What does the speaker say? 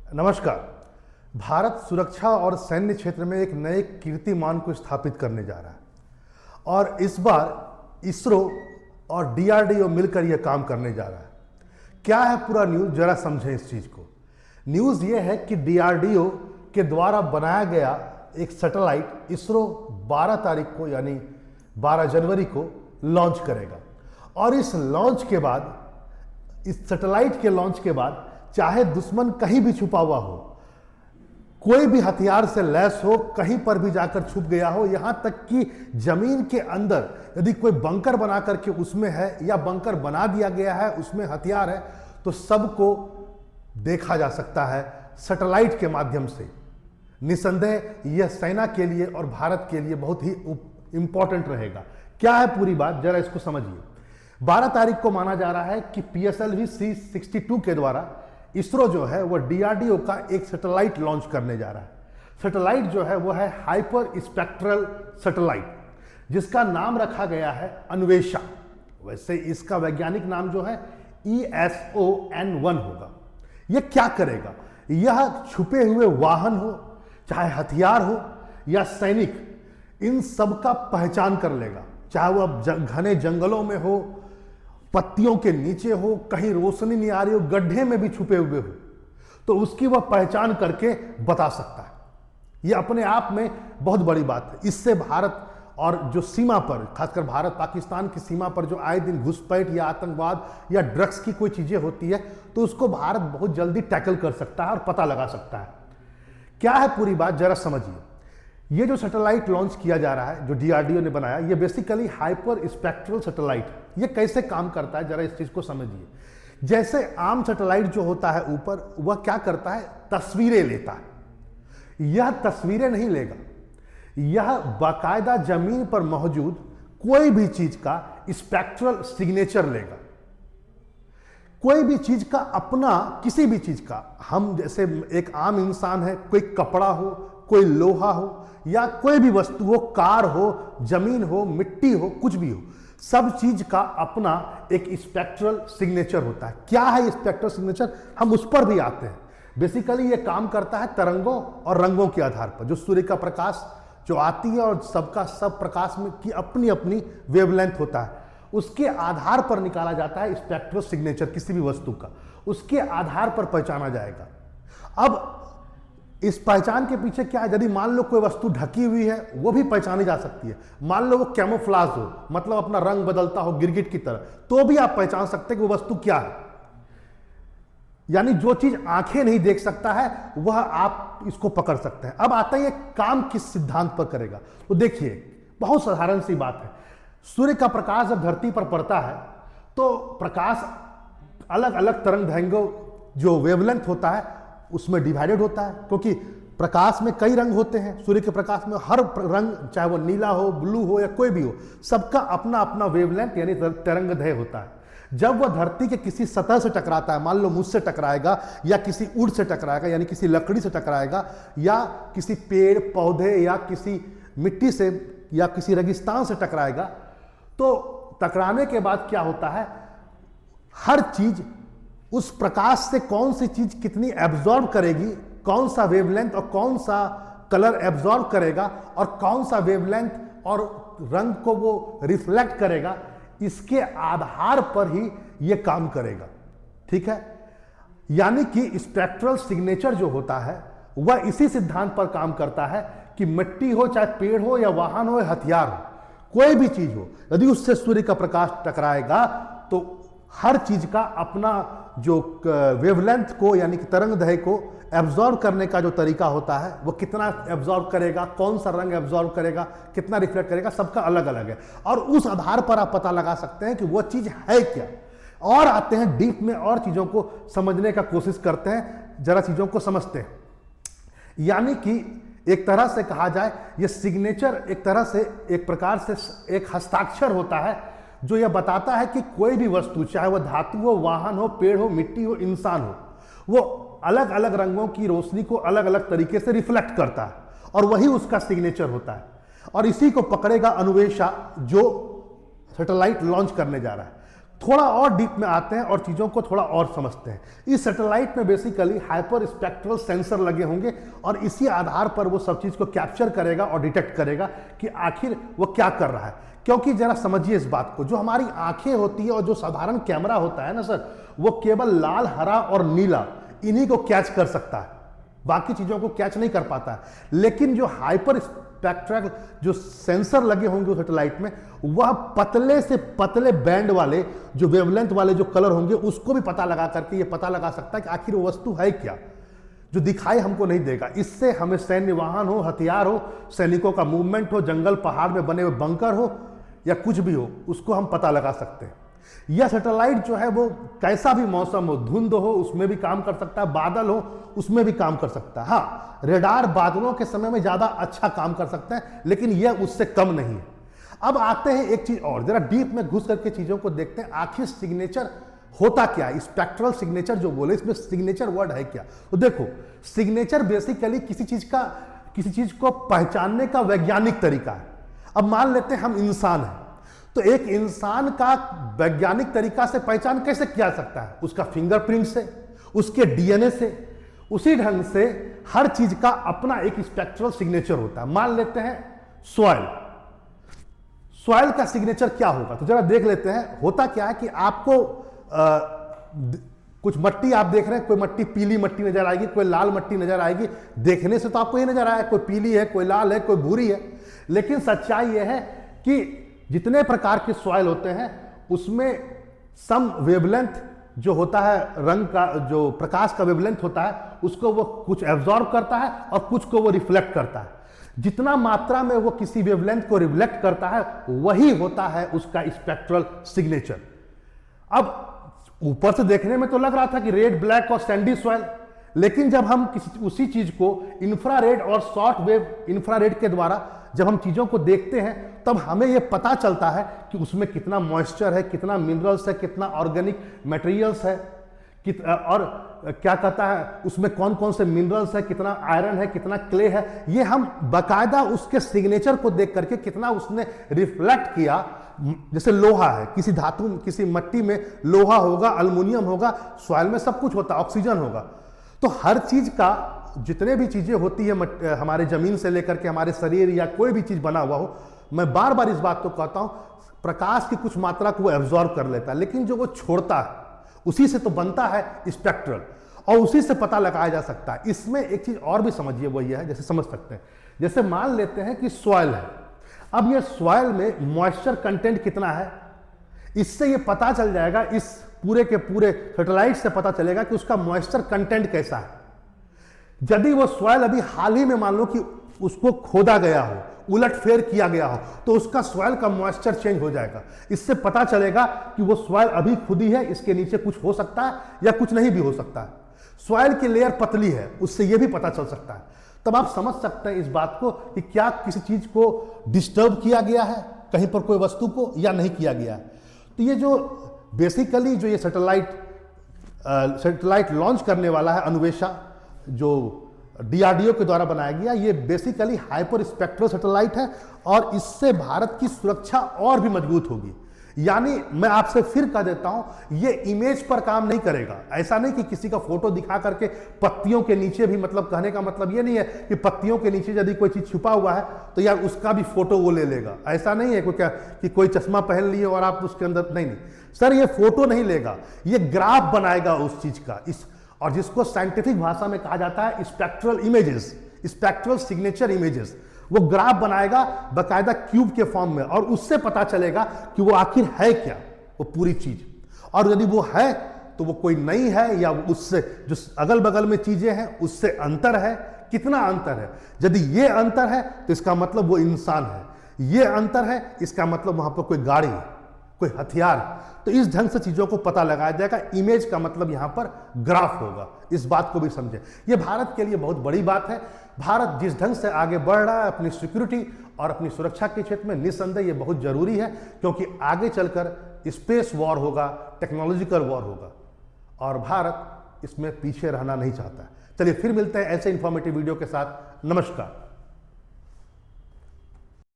नमस्कार। भारत सुरक्षा और सैन्य क्षेत्र में एक नए कीर्तिमान को स्थापित करने जा रहा है और इस बार इसरो और डीआरडीओ मिलकर यह काम करने जा रहा है। क्या है पूरा न्यूज़, जरा समझें इस चीज़ को। न्यूज़ ये है कि डीआरडीओ के द्वारा बनाया गया एक सैटेलाइट इसरो 12 तारीख को यानी 12 जनवरी को लॉन्च करेगा और इस सैटेलाइट के लॉन्च के बाद चाहे दुश्मन कहीं भी छुपा हुआ हो, कोई भी हथियार से लैस हो, कहीं पर भी जाकर छुप गया हो, यहां तक कि जमीन के अंदर यदि कोई बंकर बना करके उसमें है या बंकर बना दिया गया है उसमें हथियार है, तो सबको देखा जा सकता है सैटेलाइट के माध्यम से। निसंदेह यह सेना के लिए और भारत के लिए बहुत ही इंपॉर्टेंट रहेगा। क्या है पूरी बात, जरा इसको समझिए। 12 तारीख को माना जा रहा है कि PSLV C-62 के द्वारा इसरो जो है वह डीआरडीओ का एक सैटेलाइट लॉन्च करने जा रहा है। सैटेलाइट जो है वह है हाइपर स्पेक्ट्रल सैटेलाइट, जिसका नाम रखा गया है अन्वेषा। वैसे इसका वैज्ञानिक नाम जो है ESON-1 होगा। यह क्या करेगा? यह छुपे हुए वाहन हो, चाहे हथियार हो या सैनिक, इन सब का पहचान कर लेगा। चाहे वह घने जंगलों में हो, पत्तियों के नीचे हो, कहीं रोशनी नहीं आ रही हो, गड्ढे में भी छुपे हुए हो, तो उसकी वह पहचान करके बता सकता है। यह अपने आप में बहुत बड़ी बात है। इससे भारत और जो सीमा पर, खासकर भारत पाकिस्तान की सीमा पर जो आए दिन घुसपैठ या आतंकवाद या ड्रग्स की कोई चीजें होती है, तो उसको भारत बहुत जल्दी टैकल कर सकता है और पता लगा सकता है। क्या है पूरी बात, जरा समझिए। ये जो सैटेलाइट लॉन्च किया जा रहा है, जो डीआरडीओ ने बनाया, ये बेसिकली हाइपर स्पेक्ट्रल सैटेलाइट है। ये कैसे काम करता है, जरा इस चीज को समझिए। जैसे आम सैटेलाइट जो होता है ऊपर, वह क्या करता है, तस्वीरें लेता है। यह तस्वीरें नहीं लेगा, यह बाकायदा जमीन पर मौजूद कोई भी चीज का स्पेक्ट्रल सिग्नेचर लेगा। कोई भी चीज का अपना, किसी भी चीज का, हम जैसे एक आम इंसान है, कोई कपड़ा हो, कोई लोहा हो या कोई भी वस्तु हो, कार हो, जमीन हो, मिट्टी हो, कुछ भी हो, सब चीज का अपना एक स्पेक्ट्रल सिग्नेचर होता है। क्या है ये स्पेक्ट्रल सिग्नेचर, हम उस पर भी आते हैं। बेसिकली ये काम करता है तरंगों और रंगों के आधार पर। जो सूर्य का प्रकाश जो आती है और सबका सब प्रकाश में की अपनी अपनी वेवलेंथ होता है, उसके आधार पर निकाला जाता है स्पेक्ट्रल सिग्नेचर किसी भी वस्तु का। उसके आधार पर पहचाना जाएगा। अब इस पहचान के पीछे क्या है, यदि मान लो कोई वस्तु ढकी हुई है, वो भी पहचानी जा सकती है। मान लो वो कैमोफ्लाज हो, मतलब अपना रंग बदलता हो गिरगिट की तरह, तो भी आप पहचान सकते हैं कि वो वस्तु क्या है। यानी जो चीज आंखें नहीं देख सकता है, वह आप इसको पकड़ सकते हैं। अब आता है ये काम किस सिद्धांत पर करेगा। तो देखिए, बहुत साधारण सी बात है। सूर्य का प्रकाश जब धरती पर पड़ता है, तो प्रकाश अलग अलग तरंग दैर्घ्यों, जो वेवलेंथ होता है, उसमें डिवाइडेड होता है। क्योंकि प्रकाश में कई रंग होते हैं, सूर्य के प्रकाश में हर रंग, चाहे वो नीला हो, ब्लू हो या कोई भी हो, सबका अपना अपना वेवलेंथ यानी तरंगदैर्घ्य होता है। जब वह धरती के किसी सतह से टकराता है, मान लो मुझसे टकराएगा या किसी ऊंट से टकराएगा यानी किसी लकड़ी से टकराएगा या किसी पेड़ पौधे या किसी मिट्टी से या किसी रेगिस्तान से टकराएगा, तो टकराने के बाद क्या होता है, हर चीज उस प्रकाश से कौन सी चीज कितनी एब्जॉर्ब करेगी, कौन सा वेवलेंथ और कौन सा कलर एब्जॉर्ब करेगा और कौन सा वेवलेंथ और रंग को वो रिफ्लेक्ट करेगा, इसके आधार पर ही ये काम करेगा। ठीक है, यानी कि स्पेक्ट्रल सिग्नेचर जो होता है वह इसी सिद्धांत पर काम करता है कि मिट्टी हो, चाहे पेड़ हो या वाहन हो या हथियार हो, कोई भी चीज हो, यदि उससे सूर्य का प्रकाश टकराएगा तो हर चीज का अपना जो वेवलेंथ को यानी कि तरंगदैर्घ्य को एब्जॉर्ब करने का जो तरीका होता है, वो कितना एब्जॉर्ब करेगा, कौन सा रंग एब्जॉर्ब करेगा, कितना रिफ्लेक्ट करेगा, सबका अलग अलग है। और उस आधार पर आप पता लगा सकते हैं कि वो चीज है क्या। और आते हैं डीप में और चीजों को समझने का कोशिश करते हैं, जरा चीजों को समझते हैं। यानी कि एक तरह से कहा जाए, ये सिग्नेचर एक तरह से, एक प्रकार से एक हस्ताक्षर होता है जो यह बताता है कि कोई भी वस्तु, चाहे वह धातु हो, वाहन हो, पेड़ हो, मिट्टी हो, इंसान हो, वो अलग अलग रंगों की रोशनी को अलग अलग तरीके से रिफ्लेक्ट करता है और वही उसका सिग्नेचर होता है। और इसी को पकड़ेगा अन्वेषा, जो सैटेलाइट लॉन्च करने जा रहा है। थोड़ा और डीप में आते हैं और चीज़ों को थोड़ा और समझते हैं। इस सैटेलाइट में बेसिकली हाइपर स्पेक्ट्रल सेंसर लगे होंगे और इसी आधार पर वो सब चीज़ को कैप्चर करेगा और डिटेक्ट करेगा कि आखिर वो क्या कर रहा है। क्योंकि जरा समझिए इस बात को, जो हमारी आंखें होती है और जो साधारण कैमरा होता है ना सर, वो केवल लाल, हरा और नीला इन्हीं को कैच कर सकता है, बाकी चीज़ों को कैच नहीं कर पाता है। लेकिन जो हाइपर स्पेक्ट्रल जो सेंसर लगे होंगे उस सैटेलाइट में, वह पतले से पतले बैंड वाले जो वेवलेंथ वाले जो कलर होंगे उसको भी पता लगा करके ये पता लगा सकता है कि आखिर वो वस्तु है क्या, जो दिखाई हमको नहीं देगा। इससे हमें सैन्य वाहन हो, हथियार हो, सैनिकों का मूवमेंट हो, जंगल पहाड़ में बने हुए बंकर हो या कुछ भी हो, उसको हम पता लगा सकते हैं। यह सैटेलाइट जो है वो कैसा भी मौसम हो, धुंध हो उसमें भी काम कर सकता है, बादल हो उसमें भी काम कर सकता है। हाँ, रेडार बादलों के समय में ज्यादा अच्छा काम कर सकता है, लेकिन यह उससे कम नहीं है। अब आते हैं एक चीज और, जरा डीप में घुस करके चीजों को देखते हैं, आखिर सिग्नेचर होता क्या है। स्पेक्ट्रल सिग्नेचर जो बोले, इसमें सिग्नेचर वर्ड है क्या। तो देखो, सिग्नेचर बेसिकली किसी चीज को पहचानने का वैज्ञानिक तरीका है। अब मान लेते हैं हम इंसान हैं, तो एक इंसान का वैज्ञानिक तरीका से पहचान कैसे किया सकता है, उसका फिंगरप्रिंट से, उसके डीएनए से। उसी ढंग से हर चीज का अपना एक स्पेक्ट्रल सिग्नेचर होता है। मान लेते हैं सॉइल का सिग्नेचर क्या होगा, तो जरा देख लेते हैं। होता क्या है कि आपको कुछ मट्टी आप देख रहे हैं, कोई मट्टी पीली मट्टी नजर आएगी, कोई लाल मट्टी नजर आएगी। देखने से तो आपको ये नजर आया कोई पीली है, कोई लाल है, कोई भूरी है। लेकिन सच्चाई यह है कि जितने प्रकार के सॉइल होते हैं उसमें सम वेवलेंथ जो होता है, रंग का जो प्रकाश का वेवलेंथ होता है, उसको वो कुछ एब्जॉर्ब करता है और कुछ को वो रिफ्लेक्ट करता है। जितना मात्रा में वो किसी वेवलेंथ को रिफ्लेक्ट करता है वही होता है उसका स्पेक्ट्रल सिग्नेचर। अब ऊपर से देखने में तो लग रहा था कि रेड, ब्लैक और सैंडी सॉइल, लेकिन जब हम उसी चीज को इंफ्रारेड और शॉर्ट वेव इंफ्रारेड के द्वारा जब हम चीजों को देखते हैं, तब हमें यह पता चलता है कि उसमें कितना मॉइस्चर है, कितना मिनरल्स है, कितना ऑर्गेनिक मटेरियल्स है, और क्या कहता है उसमें कौन कौन से मिनरल्स है, कितना आयरन है, कितना क्ले है। ये हम बाकायदा उसके सिग्नेचर को देख करके कितना उसने रिफ्लेक्ट किया। जैसे लोहा है, किसी धातु, किसी मट्टी में लोहा होगा, अल्युमिनियम होगा, सॉइल में सब कुछ होता है, ऑक्सीजन होगा। तो हर चीज का जितने भी चीजें होती है हमारे जमीन से लेकर के हमारे शरीर या कोई भी चीज बना हुआ हो, मैं बार बार इस बात को कहता हूं, प्रकाश की कुछ मात्रा को वो एब्जॉर्ब कर लेता है, लेकिन जो वो छोड़ता है उसी से तो बनता है स्पेक्ट्रल, और उसी से पता लगाया जा सकता है। इसमें एक चीज और भी समझिए, वो ये है, जैसे समझ सकते हैं, जैसे मान लेते हैं कि सॉइल है। अब ये सॉइल में मॉइस्चर कंटेंट कितना है, इससे ये पता चल जाएगा, इस पूरे के पूरे सैटेलाइट से पता चलेगा कि उसका मॉइस्चर कंटेंट कैसा है। यदि वो सॉइल अभी हाल ही में मान लो कि उसको खोदा गया हो, उलटफेर किया गया हो, तो उसका सॉइल का मॉइस्चर चेंज हो जाएगा। इससे पता चलेगा कि वो सॉइल अभी खुदी है, इसके नीचे कुछ हो सकता है या कुछ नहीं भी हो सकता है। सॉइल की लेयर पतली है, उससे यह भी पता चल सकता है। तब आप समझ सकते हैं इस बात को कि क्या किसी चीज को डिस्टर्ब किया गया है, कहीं पर कोई वस्तु को, या नहीं किया गया है। तो ये जो बेसिकली जो ये सैटेलाइट लॉन्च करने वाला है, अन्वेषा, जो डीआरडीओ के द्वारा बनाया गया, ये बेसिकली हाइपर स्पेक्ट्रल सैटेलाइट है और इससे भारत की सुरक्षा और भी मजबूत होगी। यानी मैं आपसे फिर कह देता हूं, ये इमेज पर काम नहीं करेगा। ऐसा नहीं कि किसी का फोटो दिखा करके पत्तियों के नीचे भी, मतलब कहने का मतलब ये नहीं है कि पत्तियों के नीचे यदि कोई चीज छुपा हुआ है तो यार उसका भी फोटो वो ले लेगा। ऐसा नहीं है क्या कि कोई चश्मा पहन लिए और आप उसके अंदर, नहीं सर, ये फोटो नहीं लेगा, ये ग्राफ बनाएगा उस चीज का, और जिसको साइंटिफिक भाषा में कहा जाता है spectral images, spectral signature images. वो ग्राफ बनाएगा बकायदा क्यूब के फॉर्म में, और उससे पता चलेगा कि वो आखिर है क्या, वो पूरी चीज। और यदि वो है तो वो कोई नहीं है, या उससे जो अगल बगल में चीजें हैं उससे अंतर है, कितना अंतर है। यदि ये अंतर है तो इसका मतलब वो इंसान है, ये अंतर है इसका मतलब वहां पर कोई गाड़ी है, कोई हथियार। तो इस ढंग से चीजों को पता लगाया जाएगा। इमेज का मतलब यहां पर ग्राफ होगा, इस बात को भी समझे। यह भारत के लिए बहुत बड़ी बात है। भारत जिस ढंग से आगे बढ़ रहा है अपनी सिक्योरिटी और अपनी सुरक्षा के क्षेत्र में, निस्संदेह यह बहुत जरूरी है, क्योंकि आगे चलकर स्पेस वॉर होगा, टेक्नोलॉजिकल वॉर होगा, और भारत इसमें पीछे रहना नहीं चाहता। चलिए फिर मिलते हैं ऐसे इंफॉर्मेटिव वीडियो के साथ। नमस्कार।